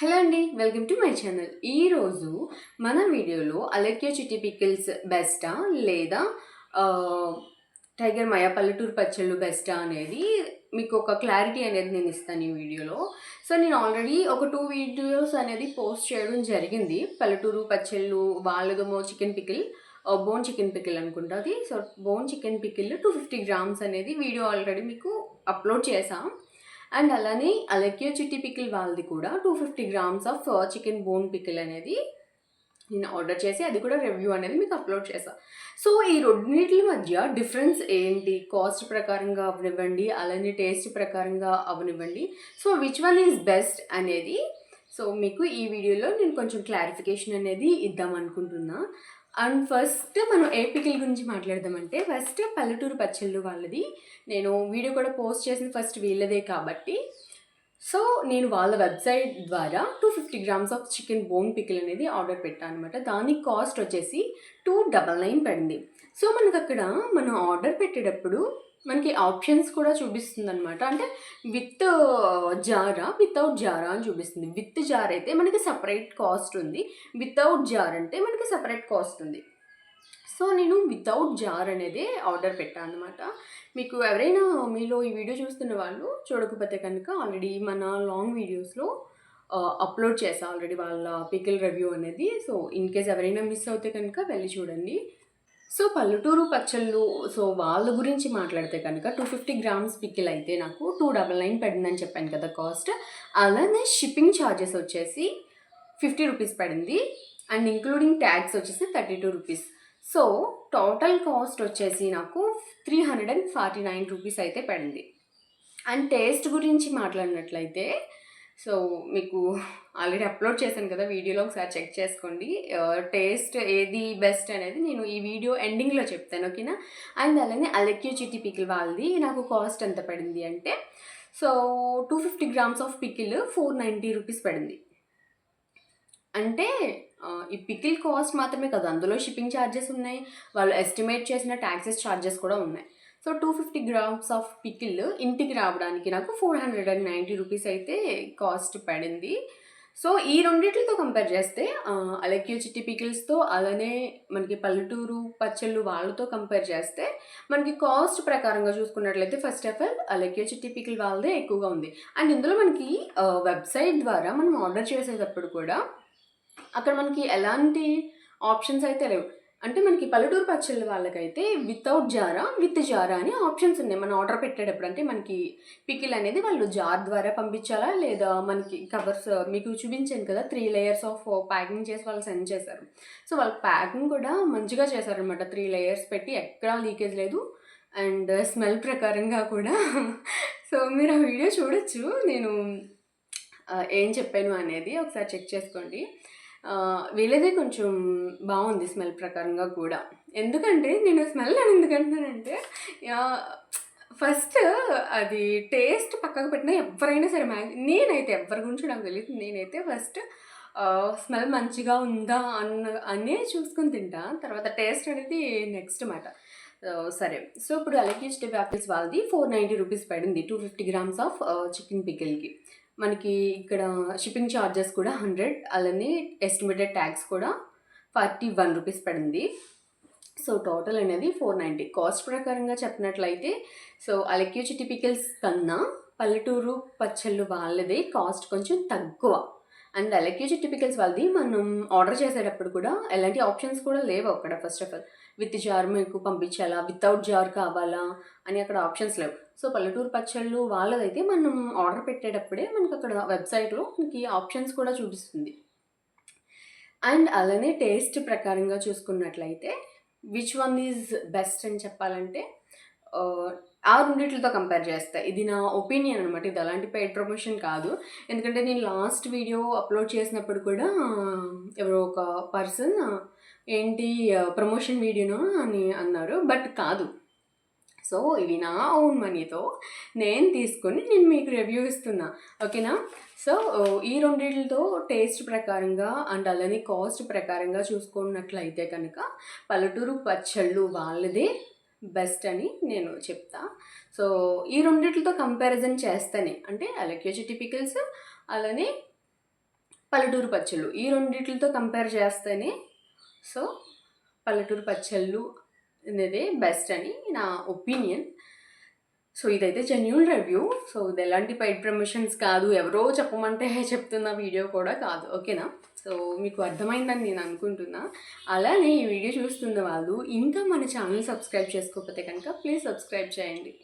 Hello అండి, welcome to my channel. ఈరోజు మన వీడియోలో అలెక్యో చిట్టి పికిల్స్ బెస్టా లేదా టైగర్ మయ పల్లెటూరు పచ్చళ్ళు బెస్టా అనేది మీకు ఒక క్లారిటీ అనేది నేను ఇస్తాను ఈ వీడియోలో. సో నేను ఆల్రెడీ ఒక 2 వీడియోస్ అనేది పోస్ట్ చేయడం జరిగింది. పల్లెటూరు పచ్చళ్ళు, వాళ్ళదేమో chicken pickle, bone chicken pickle అనుకుంటా అది. So bone chicken pickle 250 grams అనేది వీడియో ఆల్రెడీ మీకు అప్లోడ్ చేసాం. అండ్ అలానే అలెక్యో చిట్టి పికిల్ వాళ్ళది కూడా 250 grams of chicken bone pickle అనేది నేను ఆర్డర్ చేసి అది కూడా రివ్యూ అనేది మీకు అప్లోడ్ చేశాను. సో ఈ రెండింటి మధ్య డిఫరెన్స్ ఏంటి, కాస్ట్ ప్రకారంగా అవనివ్వండి, అలానే టేస్ట్ ప్రకారంగా అవనివ్వండి, so which one is best అనేది సో మీకు ఈ వీడియోలో నేను కొంచెం క్లారిఫికేషన్ అనేది ఇద్దాం అనుకుంటున్నా. అండ్ ఫస్ట్ మనం ఏ పికిల్ గురించి మాట్లాడదామంటే ఫస్ట్ పల్లెటూరు పచ్చళ్ళు వాళ్ళది. నేను వీడియో కూడా పోస్ట్ చేసిన ఫస్ట్ వీళ్ళదే కాబట్టి సో నేను వాళ్ళ వెబ్సైట్ ద్వారా 250 grams of chicken bone pickle అనేది ఆర్డర్ పెట్టాను అనమాట. దానికి కాస్ట్ వచ్చేసి 299 పడింది. సో మనకు అక్కడ మనం ఆర్డర్ పెట్టేటప్పుడు మనకి ఆప్షన్స్ కూడా చూపిస్తుంది అనమాట. అంటే విత్ జారా, వితౌట్ జారా అని చూపిస్తుంది. విత్ జార్ అయితే మనకి సపరేట్ కాస్ట్ ఉంది, వితౌట్ జార్ అంటే మనకి సపరేట్ కాస్ట్ ఉంది. సో నేను వితౌట్ జార్ అనేది ఆర్డర్ పెట్టాను అనమాట. మీకు ఎవరైనా మీలో ఈ వీడియో చూస్తున్న వాళ్ళు చూడకపోతే కనుక ఆల్రెడీ మన లాంగ్ వీడియోస్లో అప్లోడ్ చేసాను ఆల్రెడీ వాళ్ళ పికిల్ రివ్యూ అనేది. సో ఇన్ కేస్ ఎవరైనా మిస్ అవుతే కనుక వెళ్ళి చూడండి. సో పల్లెటూరు పచ్చళ్ళు, సో వాళ్ళ గురించి మాట్లాడితే కనుక 250 గ్రామ్స్ పికిల్ అయితే నాకు 299 పడిందని చెప్పాను కదా కాస్ట్. అలానే షిప్పింగ్ ఛార్జెస్ వచ్చేసి 50 రూపీస్ పడింది. అండ్ ఇంక్లూడింగ్ ట్యాక్స్ వచ్చేసి 32 రూపీస్. సో టోటల్ కాస్ట్ వచ్చేసి నాకు 349 రూపీస్ అయితే పడింది. అండ్ టేస్ట్ గురించి మాట్లాడినట్లయితే సో మీకు ఆల్రెడీ అప్లోడ్ చేశాను కదా వీడియోలో, ఒకసారి చెక్ చేసుకోండి. టేస్ట్ ఏది బెస్ట్ అనేది నేను ఈ వీడియో ఎండింగ్లో చెప్తాను, ఓకేనా. అండ్ అలానే అలెక్యో చిట్టి పికిల్ వాళ్ళది నాకు కాస్ట్ ఎంత పడింది అంటే so 250 grams of pickle 490 rupees పడింది. అంటే ఈ పికిల్ కాస్ట్ మాత్రమే కాదు, అందులో షిప్పింగ్ ఛార్జెస్ ఉన్నాయి, వాళ్ళు ఎస్టిమేట్ చేసిన ట్యాక్సెస్ ఛార్జెస్ కూడా ఉన్నాయి. సో 250 గ్రామ్స్ ఆఫ్ పికిల్ ఇంటికి రావడానికి నాకు 490 రూపీస్ అయితే కాస్ట్ పడింది. సో ఈ రెండింటితో కంపేర్ చేస్తే అలెక్యో చిట్టి పికిల్స్తో అలానే మనకి పల్లెటూరు పచ్చళ్ళు వాళ్ళతో కంపేర్ చేస్తే మనకి కాస్ట్ ప్రకారంగా చూసుకున్నట్లయితే first of all అలెక్యో Chitti pickle వాళ్ళదే ఎక్కువగా ఉంది. అండ్ ఇందులో మనకి వెబ్సైట్ ద్వారా మనం ఆర్డర్ చేసేటప్పుడు కూడా అక్కడ మనకి ఎలాంటి ఆప్షన్స్ అయితే లేవు. అంటే మనకి పల్లెటూరు పచ్చళ్ళ వాళ్ళకైతే వితౌట్ జారా, విత్ జారా అని ఆప్షన్స్ ఉన్నాయి మనం ఆర్డర్ పెట్టేటప్పుడు. అంటే మనకి పికిల్ అనేది వాళ్ళు జార్ ద్వారా పంపించాలా లేదా మనకి కవర్స్ మీకు చూపించాను కదా 3 లేయర్స్ ఆఫ్ ప్యాకింగ్ చేసి వాళ్ళు సెండ్ చేశారు. సో వాళ్ళ ప్యాకింగ్ కూడా మంచిగా చేశారనమాట. 3 లేయర్స్ పెట్టి ఎక్కడా లీకేజ్ లేదు. అండ్ స్మెల్ ప్రకారంగా కూడా సో మీరు ఆ వీడియో చూడొచ్చు, నేను ఏం చెప్పాను అనేది ఒకసారి చెక్ చేసుకోండి. వీళ్ళదే కొంచెం బాగుంది స్మెల్ ప్రకారంగా కూడా. ఎందుకంటే నేను స్మెల్ అని ఎందుకంటున్నానంటే ఫస్ట్ అది టేస్ట్ పక్కకు పెట్టినా ఎవరైనా సరే నేనైతే ఎవరి గురించి నాకు తెలియదు, నేనైతే ఫస్ట్ స్మెల్ మంచిగా ఉందా అనే చూసుకుని తింటా, తర్వాత టేస్ట్ అనేది నెక్స్ట్ మాట. సరే, సో ఇప్పుడు అలెక్యో చిట్టి పికిల్స్ వాళ్ళది 490 రూపీస్ పడింది 250 గ్రామ్స్ ఆఫ్ చికెన్ పికిల్కి. మనకి ఇక్కడ షిప్పింగ్ ఛార్జెస్ కూడా 100, అలానే ఎస్టిమేటెడ్ ట్యాక్స్ కూడా 41 రూపీస్ పడింది. సో టోటల్ అనేది 490. కాస్ట్ ప్రకారంగా చెప్పినట్లయితే సో అలెక్యో చిట్టి పికిల్స్ కన్నా పల్లెటూరు పచ్చళ్ళు వాళ్ళదే కాస్ట్ కొంచెం తక్కువ. అండ్ అలెక్యో చిట్టి పికిల్స్ వాళ్ళది మనం ఆర్డర్ చేసేటప్పుడు కూడా ఎలాంటి ఆప్షన్స్ కూడా లేవు అక్కడ. First of all with jar మీకు పంపించాలా, వితౌట్ జార్ కావాలా అని అక్కడ ఆప్షన్స్ లేవు. సో పల్లెటూరు పచ్చళ్ళు వాళ్ళదైతే మనం ఆర్డర్ పెట్టేటప్పుడే మనకు అక్కడ వెబ్సైట్లో మనకి ఆప్షన్స్ కూడా చూపిస్తుంది. అండ్ అలానే టేస్ట్ ప్రకారంగా చూసుకున్నట్లయితే విచ్ వన్ ఈజ్ బెస్ట్ అని చెప్పాలంటే ఆ రెండిట్లతో కంపేర్ చేస్తే ఇది నా ఒపీనియన్ అనమాట. ఇది అలాంటి పెయిడ్ ప్రమోషన్ కాదు. ఎందుకంటే నేను లాస్ట్ వీడియో అప్లోడ్ చేసినప్పుడు కూడా ఎవరో ఒక పర్సన్ ఏంటి ప్రమోషన్ వీడియోనా అని అన్నారు, బట్ కాదు. సో ఇవి నా ఓన్ మనీతో నేను తీసుకొని నేను మీకు రివ్యూ ఇస్తున్నా, ఓకేనా. సో ఈ రెండింటితో టేస్ట్ ప్రకారంగా అండ్ అలానే కాస్ట్ ప్రకారంగా చూసుకున్నట్లయితే కనుక పల్లెటూరు పచ్చళ్ళు వాళ్ళదే బెస్ట్ అని నేను చెప్తా. సో ఈ రెండింటితో కంపారిజన్ చేస్తేనే అంటే అలెక్యో చిట్టి పికిల్స్ అలానే పల్లెటూరు పచ్చళ్ళు. ఈ రెండిట్లతో కంపేర్ చేస్తేనే సో, పల్లెటూరు పచ్చళ్ళు అనేదే బెస్ట్ అని నా ఒపీనియన్. సో, ఇదైతే జెన్యూన్ రివ్యూ. సో, ఇది ఎలాంటి పెయిడ్ ప్రమోషన్స్ కాదు. ఎవరో చెప్పమంటే చెప్తున్న వీడియో కూడా కాదు. ఓకేనా? సో, మీకు అర్థమైందని నేను అనుకుంటున్నా. అలానే ఈ వీడియో చూస్తున్న వాళ్ళు ఇంకా మన ఛానల్ సబ్స్క్రైబ్ చేసుకోకపోతే కనుక ప్లీజ్ సబ్స్క్రైబ్ చేయండి.